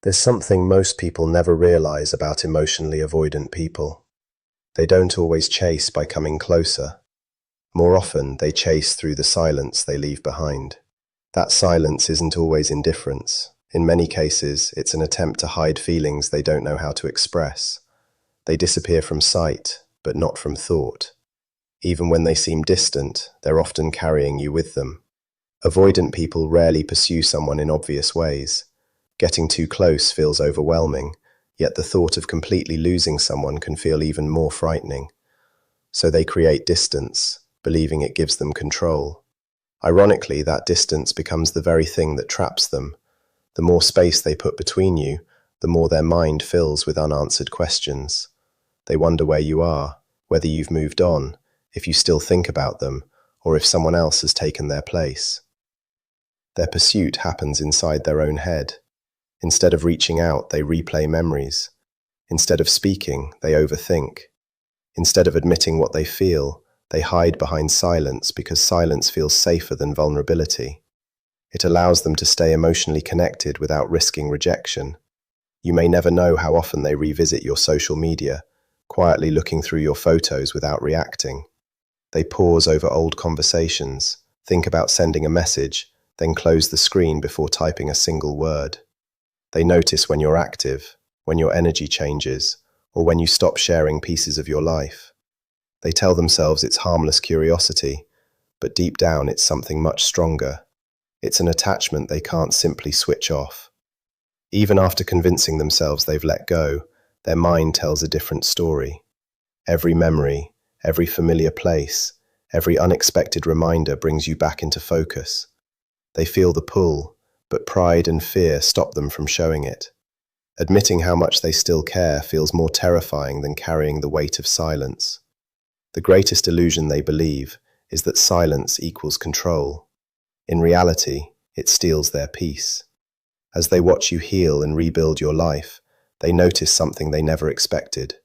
There's something most people never realize about emotionally avoidant people. They don't always chase by coming closer. More often, they chase through the silence they leave behind. That silence isn't always indifference. In many cases, it's an attempt to hide feelings they don't know how to express. They disappear from sight, but not from thought. Even when they seem distant, they're often carrying you with them. Avoidant people rarely pursue someone in obvious ways. Getting too close feels overwhelming, yet the thought of completely losing someone can feel even more frightening. So they create distance, believing it gives them control. Ironically, that distance becomes the very thing that traps them. The more space they put between you, the more their mind fills with unanswered questions. They wonder where you are, whether you've moved on, if you still think about them, or if someone else has taken their place. Their pursuit happens inside their own head. Instead of reaching out, they replay memories. Instead of speaking, they overthink. Instead of admitting what they feel, they hide behind silence because silence feels safer than vulnerability. It allows them to stay emotionally connected without risking rejection. You may never know how often they revisit your social media, quietly looking through your photos without reacting. They pause over old conversations, think about sending a message, then close the screen before typing a single word. They notice when you're active, when your energy changes, or when you stop sharing pieces of your life. They tell themselves it's harmless curiosity, but deep down it's something much stronger. It's an attachment they can't simply switch off. Even after convincing themselves they've let go, their mind tells a different story. Every memory, every familiar place, every unexpected reminder brings you back into focus. They feel the pull, but pride and fear stop them from showing it. Admitting how much they still care feels more terrifying than carrying the weight of silence. The greatest illusion they believe is that silence equals control. In reality, it steals their peace. As they watch you heal and rebuild your life, they notice something they never expected.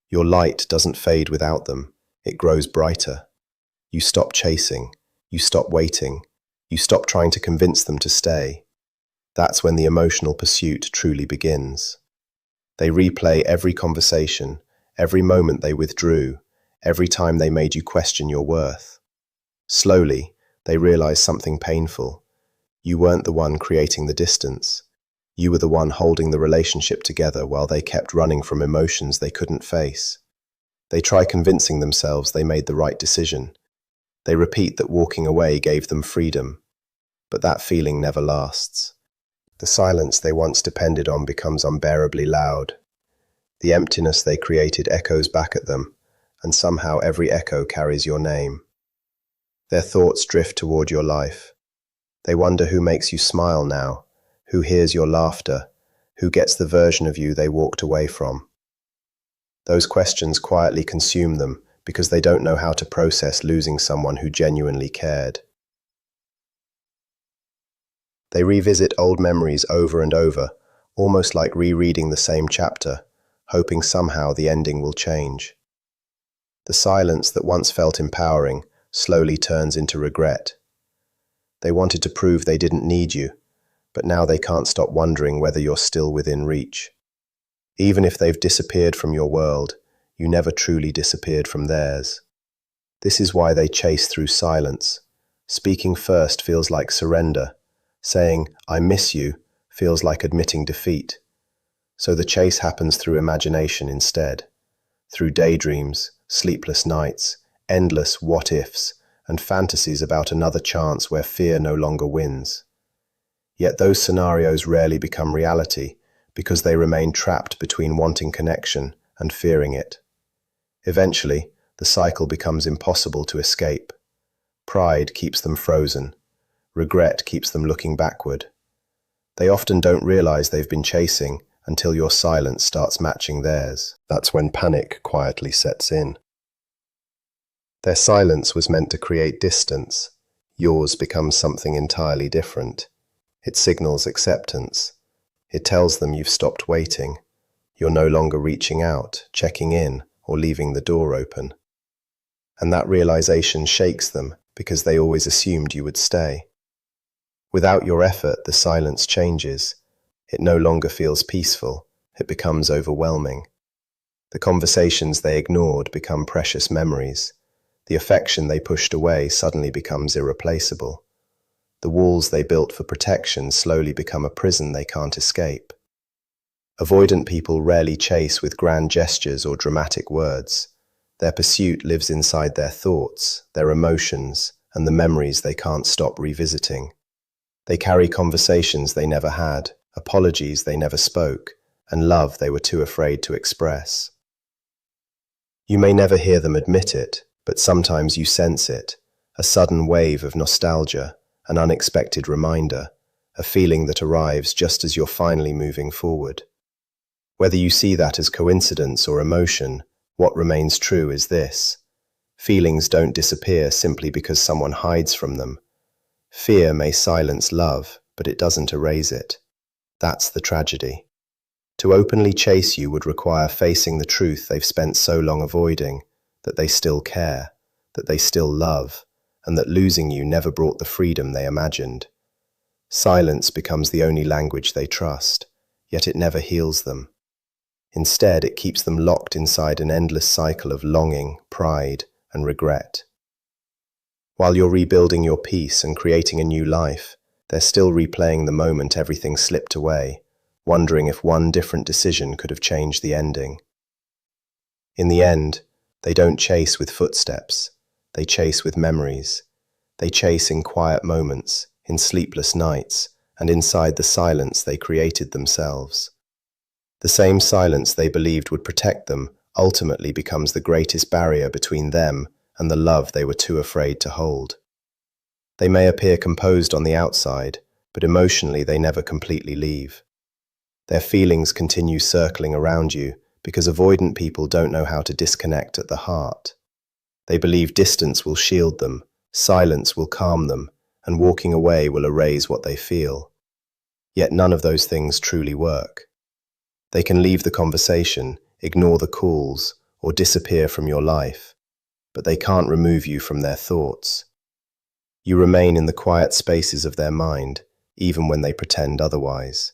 Your light doesn't fade without them, it grows brighter. You stop chasing, you stop waiting, you stop trying to convince them to stay. That's when the emotional pursuit truly begins. They replay every conversation, every moment they withdrew, every time they made you question your worth. Slowly, they realize something painful. You weren't the one creating the distance. You were the one holding the relationship together while they kept running from emotions they couldn't face. They try convincing themselves they made the right decision. They repeat that walking away gave them freedom. But that feeling never lasts. The silence they once depended on becomes unbearably loud. The emptiness they created echoes back at them, and somehow every echo carries your name. Their thoughts drift toward your life. They wonder who makes you smile now, who hears your laughter, who gets the version of you they walked away from. Those questions quietly consume them because they don't know how to process losing someone who genuinely cared. They revisit old memories over and over, almost like rereading the same chapter, hoping somehow the ending will change. The silence that once felt empowering slowly turns into regret. They wanted to prove they didn't need you, but now they can't stop wondering whether you're still within reach. Even if they've disappeared from your world, you never truly disappeared from theirs. This is why they chase through silence. Speaking first feels like surrender. Saying, "I miss you," feels like admitting defeat. So the chase happens through imagination instead. Through daydreams, sleepless nights, endless what-ifs, and fantasies about another chance where fear no longer wins. Yet those scenarios rarely become reality because they remain trapped between wanting connection and fearing it. Eventually, the cycle becomes impossible to escape. Pride keeps them frozen. Regret keeps them looking backward. They often don't realize they've been chasing until your silence starts matching theirs. That's when panic quietly sets in. Their silence was meant to create distance. Yours becomes something entirely different. It signals acceptance. It tells them you've stopped waiting. You're no longer reaching out, checking in, or leaving the door open. And that realization shakes them because they always assumed you would stay. Without your effort, the silence changes. It no longer feels peaceful, it becomes overwhelming. The conversations they ignored become precious memories. The affection they pushed away suddenly becomes irreplaceable. The walls they built for protection slowly become a prison they can't escape. Avoidant people rarely chase with grand gestures or dramatic words. Their pursuit lives inside their thoughts, their emotions, and the memories they can't stop revisiting. They carry conversations they never had, apologies they never spoke, and love they were too afraid to express. You may never hear them admit it, but sometimes you sense it, a sudden wave of nostalgia, an unexpected reminder, a feeling that arrives just as you're finally moving forward. Whether you see that as coincidence or emotion, what remains true is this: feelings don't disappear simply because someone hides from them. Fear may silence love, but it doesn't erase it. That's the tragedy. To openly chase you would require facing the truth they've spent so long avoiding, that they still care, that they still love, and that losing you never brought the freedom they imagined. Silence becomes the only language they trust, yet it never heals them. Instead, it keeps them locked inside an endless cycle of longing, pride, and regret. While you're rebuilding your peace and creating a new life, they're still replaying the moment everything slipped away, wondering if one different decision could have changed the ending. In the end, they don't chase with footsteps, they chase with memories. They chase in quiet moments, in sleepless nights, and inside the silence they created themselves. The same silence they believed would protect them ultimately becomes the greatest barrier between them and the love they were too afraid to hold. They may appear composed on the outside, but emotionally they never completely leave. Their feelings continue circling around you because avoidant people don't know how to disconnect at the heart. They believe distance will shield them, silence will calm them, and walking away will erase what they feel. Yet none of those things truly work. They can leave the conversation, ignore the calls, or disappear from your life, but they can't remove you from their thoughts. You remain in the quiet spaces of their mind, even when they pretend otherwise.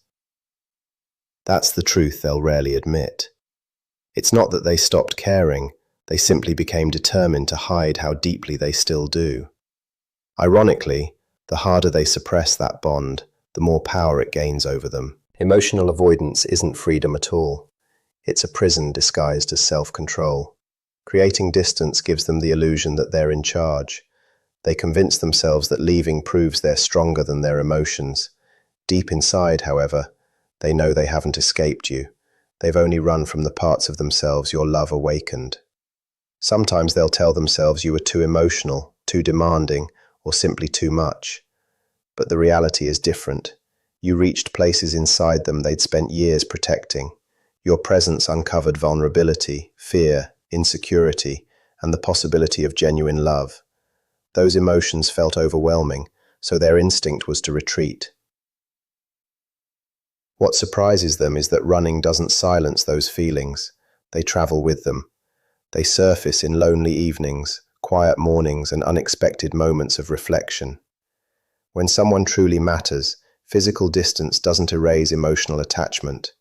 That's the truth they'll rarely admit. It's not that they stopped caring, they simply became determined to hide how deeply they still do. Ironically, the harder they suppress that bond, the more power it gains over them. Emotional avoidance isn't freedom at all. It's a prison disguised as self-control. Creating distance gives them the illusion that they're in charge. They convince themselves that leaving proves they're stronger than their emotions. Deep inside, however, they know they haven't escaped you. They've only run from the parts of themselves your love awakened. Sometimes they'll tell themselves you were too emotional, too demanding, or simply too much. But the reality is different. You reached places inside them they'd spent years protecting. Your presence uncovered vulnerability, fear, insecurity, and the possibility of genuine love. Those emotions felt overwhelming, so their instinct was to retreat. What surprises them is that running doesn't silence those feelings. They travel with them. They surface in lonely evenings, quiet mornings, and unexpected moments of reflection. When someone truly matters, physical distance doesn't erase emotional attachment.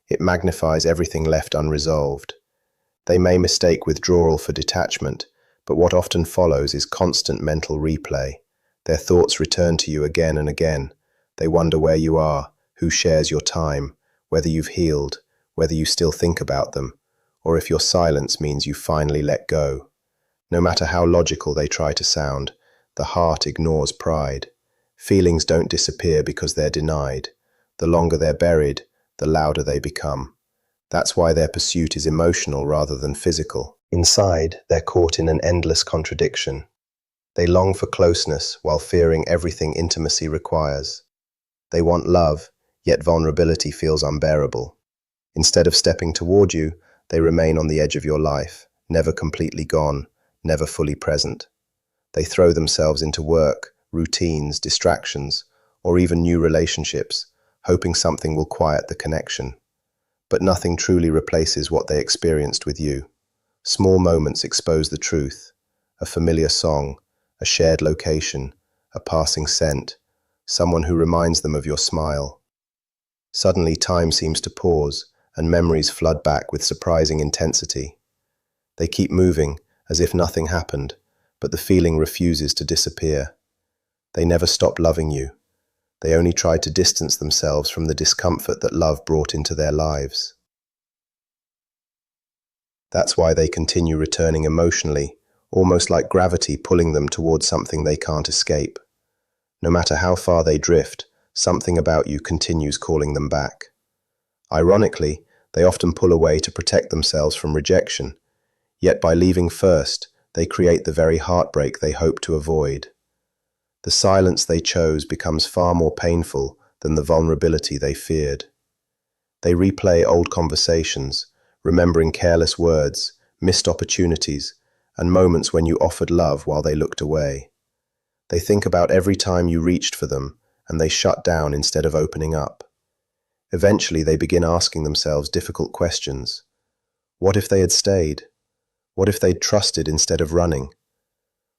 It magnifies everything left unresolved. They may mistake withdrawal for detachment, but what often follows is constant mental replay. Their thoughts return to you again and again. They wonder where you are, who shares your time, whether you've healed, whether you still think about them, or if your silence means you finally let go. No matter how logical they try to sound, the heart ignores pride. Feelings don't disappear because they're denied. The longer they're buried, the louder they become. That's why their pursuit is emotional rather than physical. Inside, they're caught in an endless contradiction. They long for closeness while fearing everything intimacy requires. They want love, yet vulnerability feels unbearable. Instead of stepping toward you, they remain on the edge of your life, never completely gone, never fully present. They throw themselves into work, routines, distractions, or even new relationships, hoping something will quiet the connection. But nothing truly replaces what they experienced with you. Small moments expose the truth. A familiar song, a shared location, a passing scent, someone who reminds them of your smile. Suddenly, time seems to pause, and memories flood back with surprising intensity. They keep moving, as if nothing happened, but the feeling refuses to disappear. They never stop loving you. They only try to distance themselves from the discomfort that love brought into their lives. That's why they continue returning emotionally, almost like gravity pulling them towards something they can't escape. No matter how far they drift, something about you continues calling them back. Ironically, they often pull away to protect themselves from rejection, yet by leaving first, they create the very heartbreak they hope to avoid. The silence they chose becomes far more painful than the vulnerability they feared. They replay old conversations, remembering careless words, missed opportunities, and moments when you offered love while they looked away. They think about every time you reached for them, and they shut down instead of opening up. Eventually, they begin asking themselves difficult questions. What if they had stayed? What if they'd trusted instead of running?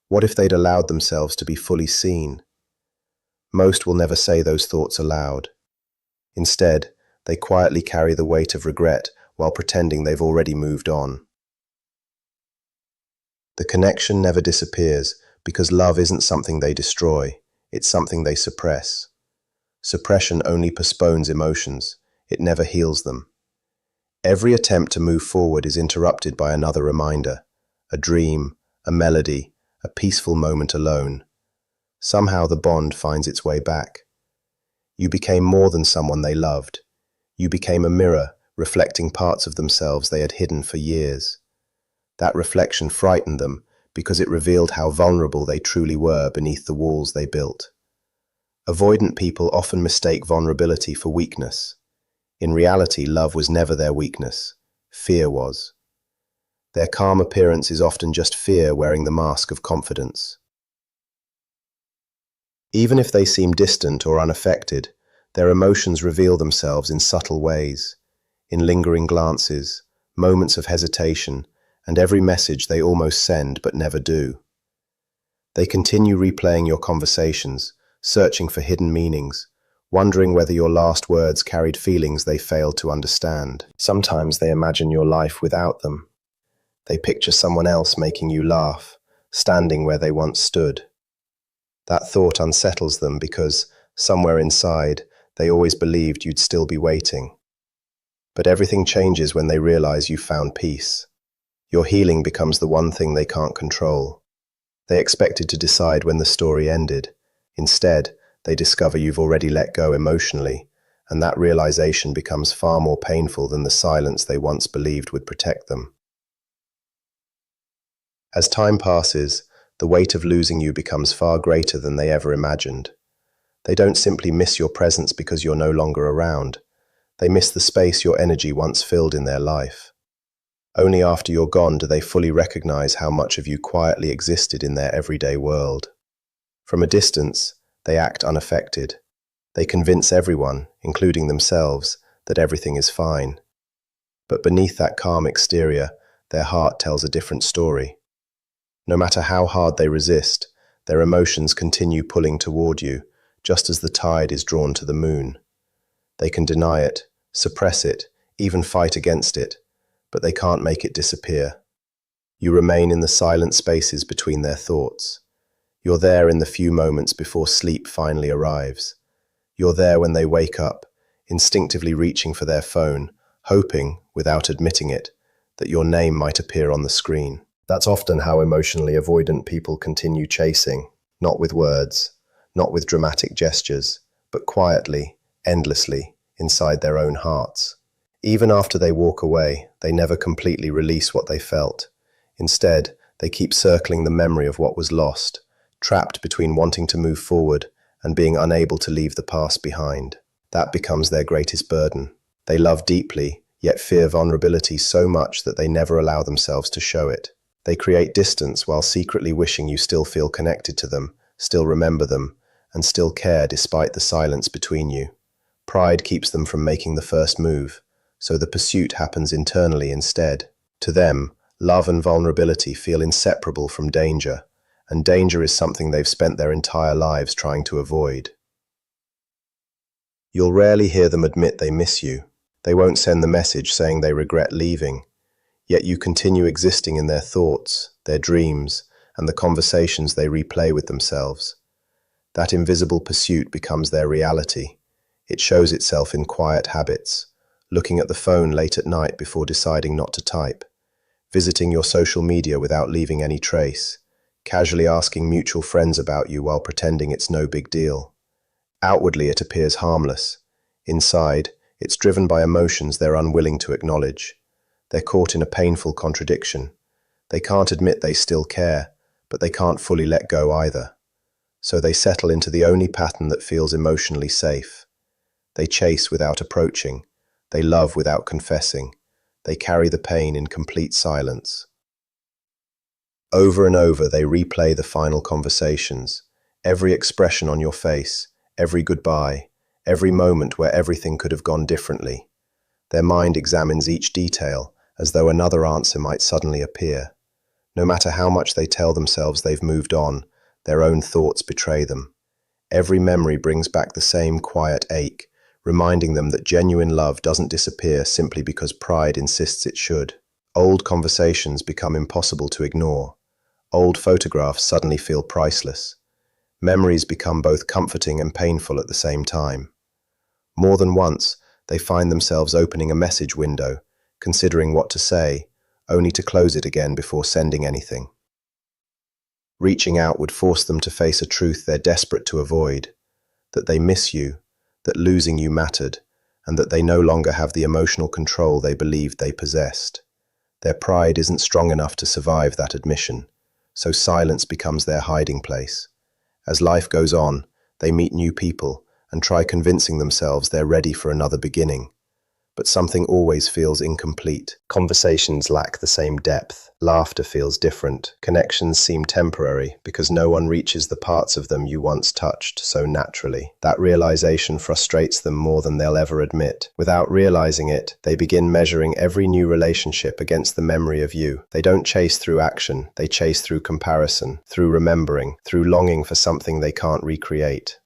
What if they'd allowed themselves to be fully seen? Most will never say those thoughts aloud. Instead, they quietly carry the weight of regret while pretending they've already moved on. The connection never disappears because love isn't something they destroy, it's something they suppress. Suppression only postpones emotions, it never heals them. Every attempt to move forward is interrupted by another reminder, a dream, a melody, a peaceful moment alone. Somehow the bond finds its way back. You became more than someone they loved. You became a mirror, reflecting parts of themselves they had hidden for years. That reflection frightened them because it revealed how vulnerable they truly were beneath the walls they built. Avoidant people often mistake vulnerability for weakness. In reality, love was never their weakness. Fear was. Their calm appearance is often just fear wearing the mask of confidence. Even if they seem distant or unaffected, their emotions reveal themselves in subtle ways, in lingering glances, moments of hesitation, and every message they almost send but never do. They continue replaying your conversations, searching for hidden meanings, wondering whether your last words carried feelings they failed to understand. Sometimes they imagine your life without them. They picture someone else making you laugh, standing where they once stood. That thought unsettles them because, somewhere inside, they always believed you'd still be waiting. But everything changes when they realize you've found peace. Your healing becomes the one thing they can't control. They expected to decide when the story ended. Instead, they discover you've already let go emotionally, and that realization becomes far more painful than the silence they once believed would protect them. As time passes, the weight of losing you becomes far greater than they ever imagined. They don't simply miss your presence because you're no longer around. They miss the space your energy once filled in their life. Only after you're gone do they fully recognize how much of you quietly existed in their everyday world. From a distance, they act unaffected. They convince everyone, including themselves, that everything is fine. But beneath that calm exterior, their heart tells a different story. No matter how hard they resist, their emotions continue pulling toward you, just as the tide is drawn to the moon. They can deny it, suppress it, even fight against it, but they can't make it disappear. You remain in the silent spaces between their thoughts. You're there in the few moments before sleep finally arrives. You're there when they wake up, instinctively reaching for their phone, hoping, without admitting it, that your name might appear on the screen. That's often how emotionally avoidant people continue chasing, not with words, not with dramatic gestures, but quietly, endlessly, inside their own hearts. Even after they walk away, they never completely release what they felt. Instead, they keep circling the memory of what was lost, trapped between wanting to move forward and being unable to leave the past behind. That becomes their greatest burden. They love deeply, yet fear vulnerability so much that they never allow themselves to show it. They create distance while secretly wishing you still feel connected to them, still remember them, and still care despite the silence between you. Pride keeps them from making the first move, so the pursuit happens internally instead. To them, love and vulnerability feel inseparable from danger, and danger is something they've spent their entire lives trying to avoid. You'll rarely hear them admit they miss you. They won't send the message saying they regret leaving. Yet you continue existing in their thoughts, their dreams, and the conversations they replay with themselves. That invisible pursuit becomes their reality. It shows itself in quiet habits, looking at the phone late at night before deciding not to type, visiting your social media without leaving any trace, casually asking mutual friends about you while pretending it's no big deal. Outwardly, it appears harmless. Inside, it's driven by emotions they're unwilling to acknowledge. They're caught in a painful contradiction. They can't admit they still care, but they can't fully let go either. So they settle into the only pattern that feels emotionally safe. They chase without approaching. They love without confessing. They carry the pain in complete silence. Over and over, they replay the final conversations, every expression on your face, every goodbye, every moment where everything could have gone differently. Their mind examines each detail, as though another answer might suddenly appear. No matter how much they tell themselves they've moved on, their own thoughts betray them. Every memory brings back the same quiet ache, reminding them that genuine love doesn't disappear simply because pride insists it should. Old conversations become impossible to ignore. Old photographs suddenly feel priceless. Memories become both comforting and painful at the same time. More than once, they find themselves opening a message window, considering what to say, only to close it again before sending anything. Reaching out would force them to face a truth they're desperate to avoid, that they miss you, that losing you mattered, and that they no longer have the emotional control they believed they possessed. Their pride isn't strong enough to survive that admission, so silence becomes their hiding place. As life goes on, they meet new people and try convincing themselves they're ready for another beginning. But something always feels incomplete. Conversations lack the same depth. Laughter feels different. Connections seem temporary because no one reaches the parts of them you once touched so naturally. That realization frustrates them more than they'll ever admit. Without realizing it, they begin measuring every new relationship against the memory of you. They don't chase through action. They chase through comparison, through remembering, through longing for something they can't recreate.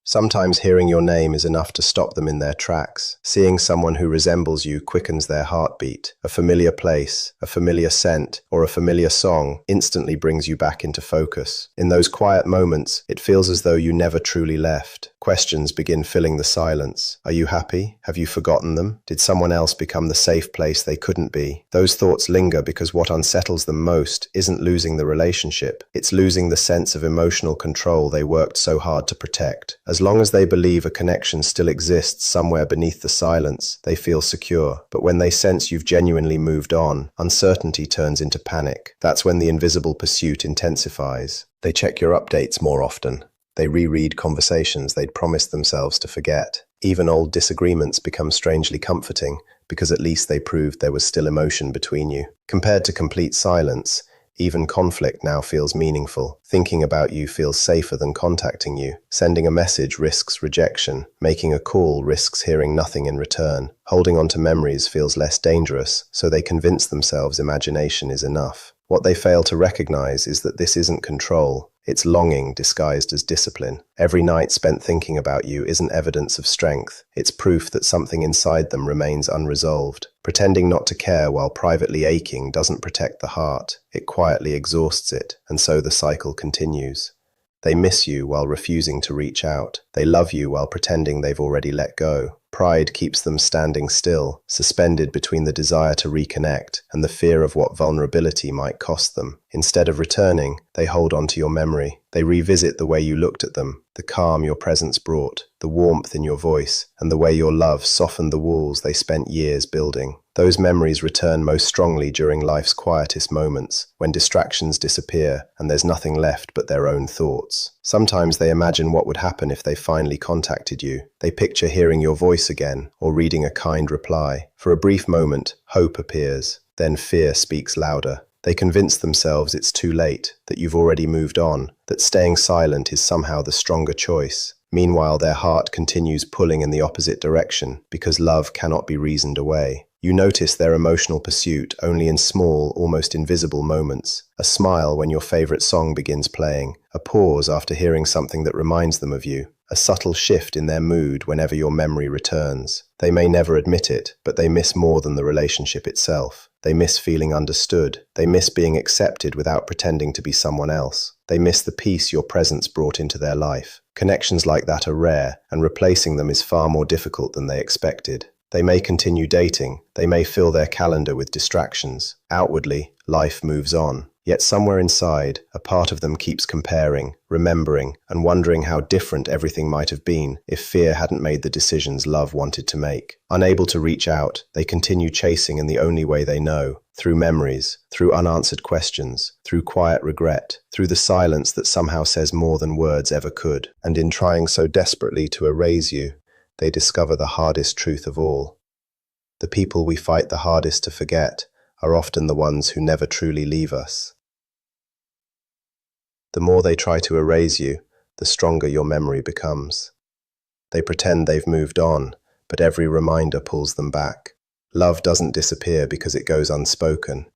Sometimes hearing your name is enough to stop them in their tracks. Seeing someone who resembles you quickens their heartbeat. A familiar place, a familiar scent, or a familiar song instantly brings you back into focus. In those quiet moments, it feels as though you never truly left. Questions begin filling the silence. Are you happy? Have you forgotten them? Did someone else become the safe place they couldn't be? Those thoughts linger because what unsettles them most isn't losing the relationship. It's losing the sense of emotional control they worked so hard to protect. As long as they believe a connection still exists somewhere beneath the silence, they feel secure. But when they sense you've genuinely moved on, uncertainty turns into panic. That's when the invisible pursuit intensifies. They check your updates more often. They reread conversations they'd promised themselves to forget. Even old disagreements become strangely comforting because at least they proved there was still emotion between you. Compared to complete silence, even conflict now feels meaningful. Thinking about you feels safer than contacting you. Sending a message risks rejection. Making a call risks hearing nothing in return. Holding on to memories feels less dangerous, so they convince themselves imagination is enough. What they fail to recognize is that this isn't control. It's longing disguised as discipline. Every night spent thinking about you isn't evidence of strength. It's proof that something inside them remains unresolved. Pretending not to care while privately aching doesn't protect the heart. It quietly exhausts it, and so the cycle continues. They miss you while refusing to reach out. They love you while pretending they've already let go. Pride keeps them standing still, suspended between the desire to reconnect and the fear of what vulnerability might cost them. Instead of returning, they hold on to your memory. They revisit the way you looked at them, the calm your presence brought, the warmth in your voice, and the way your love softened the walls they spent years building. Those memories return most strongly during life's quietest moments, when distractions disappear and there's nothing left but their own thoughts. Sometimes they imagine what would happen if they finally contacted you. They picture hearing your voice again, or reading a kind reply. For a brief moment, hope appears. Then fear speaks louder. They convince themselves it's too late, that you've already moved on, that staying silent is somehow the stronger choice. Meanwhile, their heart continues pulling in the opposite direction, because love cannot be reasoned away. You notice their emotional pursuit only in small, almost invisible moments. A smile when your favorite song begins playing, a pause after hearing something that reminds them of you. a subtle shift in their mood whenever your memory returns. They may never admit it, but they miss more than the relationship itself. They miss feeling understood. They miss being accepted without pretending to be someone else. They miss the peace your presence brought into their life. Connections like that are rare, and replacing them is far more difficult than they expected. They may continue dating. They may fill their calendar with distractions. Outwardly, life moves on. Yet somewhere inside, a part of them keeps comparing, remembering, and wondering how different everything might have been if fear hadn't made the decisions love wanted to make. Unable to reach out, they continue chasing in the only way they know, through memories, through unanswered questions, through quiet regret, through the silence that somehow says more than words ever could. And in trying so desperately to erase you, they discover the hardest truth of all. The people we fight the hardest to forget are often the ones who never truly leave us. The more they try to erase you, the stronger your memory becomes. They pretend they've moved on, but every reminder pulls them back. Love doesn't disappear because it goes unspoken.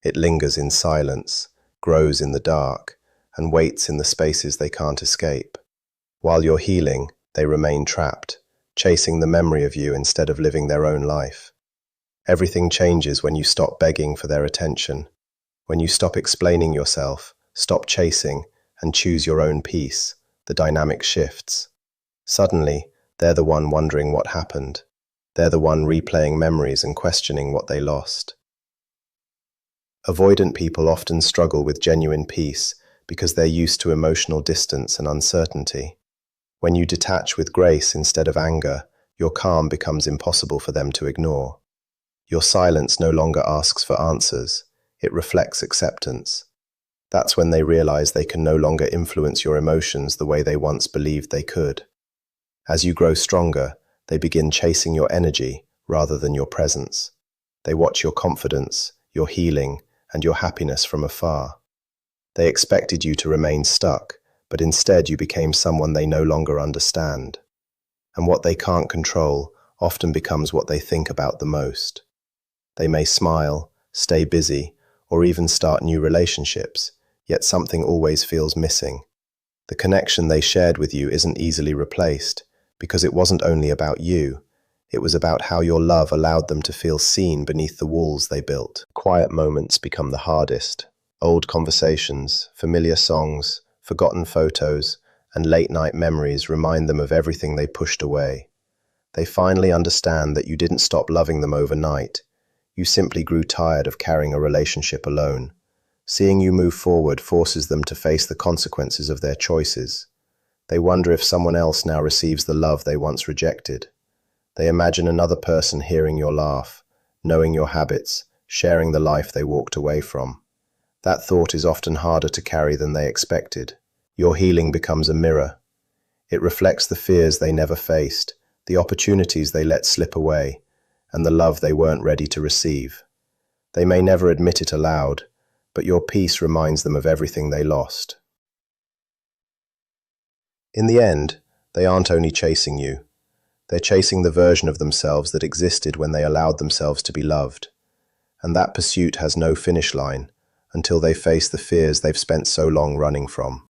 It lingers in silence, grows in the dark, and waits in the spaces they can't escape. While you're healing, they remain trapped, chasing the memory of you instead of living their own life. Everything changes when you stop begging for their attention, when you stop explaining yourself, stop chasing, and choose your own peace. The dynamic shifts. Suddenly, they're the one wondering what happened. They're the one replaying memories and questioning what they lost. Avoidant people often struggle with genuine peace because they're used to emotional distance and uncertainty. When you detach with grace instead of anger, your calm becomes impossible for them to ignore. Your silence no longer asks for answers, it reflects acceptance. That's when they realize they can no longer influence your emotions the way they once believed they could. As you grow stronger, they begin chasing your energy rather than your presence. They watch your confidence, your healing, and your happiness from afar. They expected you to remain stuck, but instead you became someone they no longer understand. And what they can't control often becomes what they think about the most. They may smile, stay busy, or even start new relationships, yet something always feels missing. The connection they shared with you isn't easily replaced, because it wasn't only about you, it was about how your love allowed them to feel seen beneath the walls they built. Quiet moments become the hardest. Old conversations, familiar songs, forgotten photos, and late-night memories remind them of everything they pushed away. They finally understand that you didn't stop loving them overnight. You simply grew tired of carrying a relationship alone. Seeing you move forward forces them to face the consequences of their choices. They wonder if someone else now receives the love they once rejected. They imagine another person hearing your laugh, knowing your habits, sharing the life they walked away from. That thought is often harder to carry than they expected. Your healing becomes a mirror. It reflects the fears they never faced, the opportunities they let slip away, and the love they weren't ready to receive. They may never admit it aloud, but your peace reminds them of everything they lost. In the end, they aren't only chasing you. They're chasing the version of themselves that existed when they allowed themselves to be loved. And that pursuit has no finish line until they face the fears they've spent so long running from.